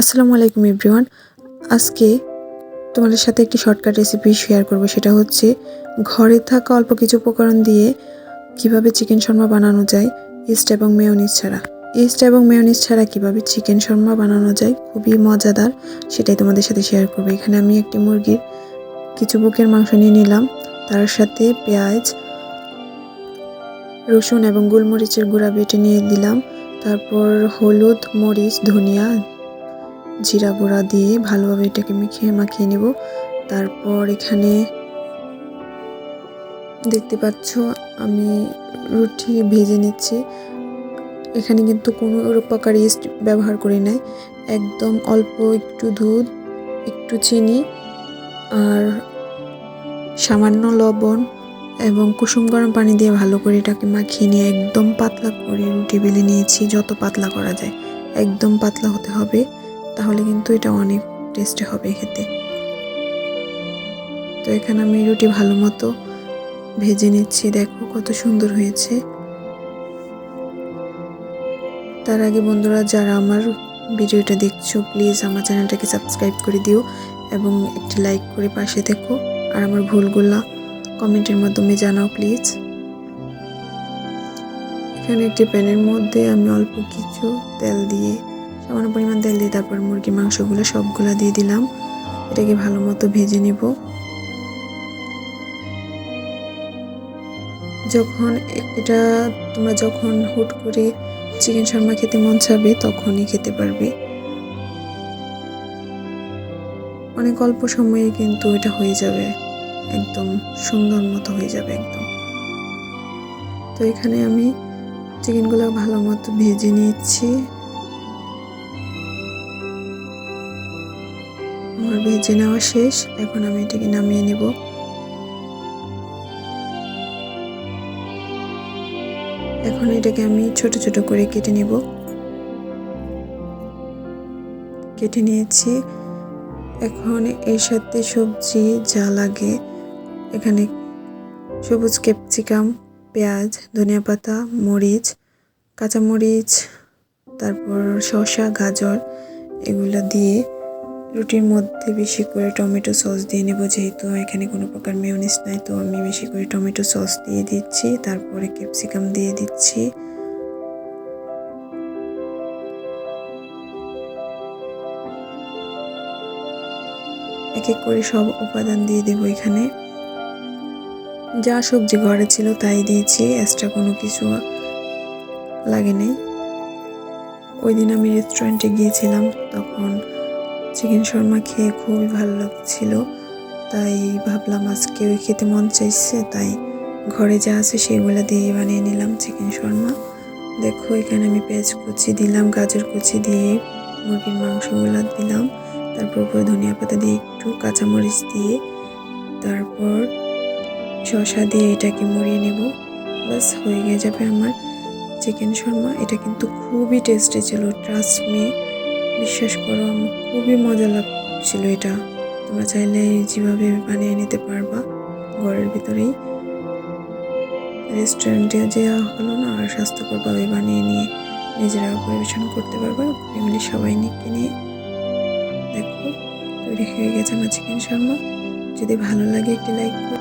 আসসালামু আলাইকুম এভরিওয়ান। আজকে তোমাদের সাথে একটি শর্টকাট রেসিপি শেয়ার করব। সেটা হচ্ছে ঘরে থাকা অল্প কিছু উপকরণ দিয়ে কিভাবে চিকেন শর্মা বানানো যায় ইস্ট এবং মেয়োনিজ ছাড়া। ইস্ট এবং মেয়োনিজ ছাড়া কিভাবে চিকেন শর্মা বানানো যায়, খুবই মজাদার, সেটাই তোমাদের সাথে শেয়ার করব। এখানে আমি একটি মুরগির কিছু বুকের মাংস নিয়ে নিলাম, তার সাথে পেঁয়াজ, রসুন এবং গোলমরিচের গুঁড়া বেটে নিয়ে দিলাম। তারপর হলুদ, মরিচ, ধনিয়া, জিরা গুঁড়া দিয়ে ভালোভাবে এটাকে মাখিয়ে নেব। তারপর এখানে দেখতে পাচ্ছ আমি রুটি ভেজে নিচ্ছি। এখানে কিন্তু কোনো প্রকার ইস্ট ব্যবহার করি নাই, একদম অল্প একটু দুধ, একটু চিনি আর সামান্য লবণ এবং কুসুম গরম পানি দিয়ে ভালো করে এটাকে মাখিয়ে নিয়ে একদম পাতলা করে রুটি বেলে নিয়েছি। যত পাতলা করা যায় একদম পাতলা হতে হবে, তাহলে কিন্তু এটা অনেক টেস্টি হবে খেতে। তো এখানে আমি রুটি ভালো মতো ভেজে নিচ্ছি, দেখো কত সুন্দর হয়েছে। তার আগে বন্ধুরা, যারা আমার ভিডিওটা দেখছো, প্লিজ আমার চ্যানেলটাকে সাবস্ক্রাইব করে দিও এবং একটি লাইক করে পাশে থেকো। আর আমার ভুলগুলা কমেন্টের মাধ্যমে জানাও প্লিজ। এখানে একটি প্যানের মধ্যে আমি অল্প কিছু তেল দিয়ে, সামান্য পরিমাণ তেল দিয়ে তারপর মুরগির মাংসগুলো সবগুলা দিয়ে দিলাম। এটাকে ভালো মতো ভেজে নেব। তোমরা যখন হুট করে চিকেন শর্মা খেতে মন চাবে তখনই খেতে পারবে। অনেক অল্প সময়ে কিন্তু এটা হয়ে যাবে, একদম সুন্দর মতো হয়ে যাবে একদম। তো এখানে আমি চিকেনগুলো ভালো মতো ভেজে নিচ্ছি। আমার ভেজে নেওয়া শেষ, এখন আমি এটাকে নামিয়ে নেব। এখন এটাকে আমি ছোট ছোট করে কেটে নেব। কেটে নিয়েছি। এখন এর সাথে সবজি যা লাগে, এখানে সবুজ ক্যাপসিকাম, পেঁয়াজ, ধনিয়া পাতা, মরিচ, কাঁচামরিচ, তারপর শসা, গাজর, এগুলো দিয়ে রুটির মধ্যে বেশি করে টমেটো সস দিয়ে নেব। যেহেতু এখানে কোনো প্রকার মেয়োনিজ নাই, তো আমি বেশি করে টমেটো সস দিয়ে দিচ্ছি। তারপরে ক্যাপসিকাম দিয়ে দিচ্ছি। এক এক করে সব উপাদান দিয়ে দেব। এখানে যা সবজি ঘরে ছিল তাই দিয়েছি, এক্সট্রা কোনো কিছু লাগেনি। ওই দিন আমি রেস্টুরেন্টে গিয়েছিলাম, তখন চিকেন শর্মা খেয়ে খুবই ভালো লাগছিল, তাই ভাবলাম আজকে ওই খেতে মন চাইছে, তাই ঘরে যা আছে সেগুলো দিয়ে বানিয়ে নিলাম চিকেন শর্মা। দেখো এখানে আমি পেঁয়াজ কুচি দিলাম, গাজর কুচি দিয়ে মুরগির মাংসগুলো দিলাম, তারপর উপরে ধনিয়া পাতা দিয়ে একটু কাঁচামরিচ দিয়ে তারপর শসা দিয়ে এটাকে মুড়িয়ে নেব। বাস হয়ে যাবে আমার চিকেন শর্মা। এটা কিন্তু খুবই টেস্টি ছিল, ট্রাস্ট মি, বিশ্বাস করো, আমার খুবই মজা লাগছিল এটা। তোমরা চাইলে যেভাবে বানিয়ে নিতে পারবা ঘরের ভিতরেই। রেস্টুরেন্টে যাওয়া হলো না, আর স্বাস্থ্যকরভাবে বানিয়ে নিয়ে নিজেরা পরিবেশন করতে পারবা ফ্যামিলি সবাই নিয়ে। দেখো তৈরি হয়ে গেছে আমার চিকেন শর্মা। যদি ভালো লাগে একটি লাইক করো।